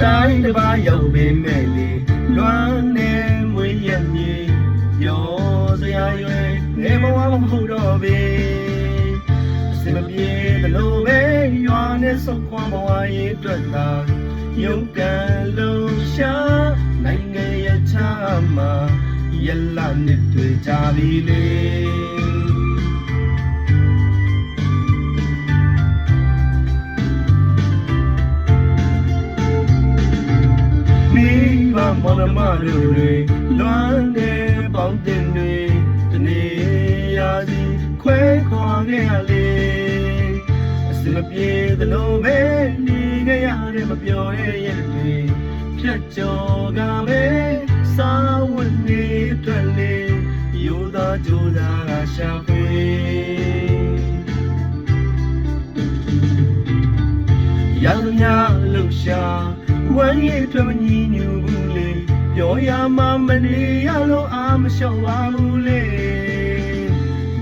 တိုင်းတစ်ပါးရောက်ပေမဲ့လေလွမ်းနေမွေးရမြည်ရောစရာရွယ်နေဘဝမဟုတ်တော့ပေအစမပြေသလိုပဲရွာနဲ့ဆုတ်ခွာဘဝရဲ့အတွက်သာရုပ်ကံလုံးရှာနိုင်ငံရဲ့ချမ်းမှာရလနဲ့တွေ့ကြပြီလေမောင်မတို့တွေလွမ်းနေပေါင်းတင်တွေတနေ့ရာစီခွဲခွာခဲ့ရလေအစမပြေသလိုပဲနေခဲ့ရတဲ့မပြောတဲ့ရက်တွေဖြတ်ကျော်ကပဲစာဝတ်နေအတွက်လေရိုးသားကြိုးစားကရှာဖွေရသမျှလှူရှာဝမ်းရည်အတွက်မညီညွတ်ဘူးလေပြောရမှမနေရလို့အားမလျှော့ပါဘူးလေ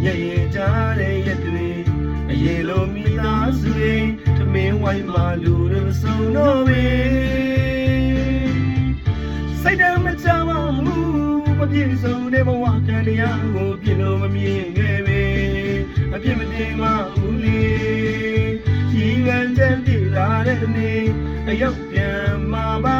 ညရဲ့ကြတဲ့ရက်တွေအရေးလိုမိသားစုတွေထမင်းဝိုင်းမှလူတွေမစုံတော့ပဲစိတ်ထဲမချပါဘူးမပြေဆုံးတဲ့ဘဝကံတရားကိုပြလို့မမြင်ခဲ့ပဲအပြစ်မတင်ပါဘူးလေကြီးကံတဲ့တည်လာတဲ့နေ့အရောက်ပြန်မှာပါ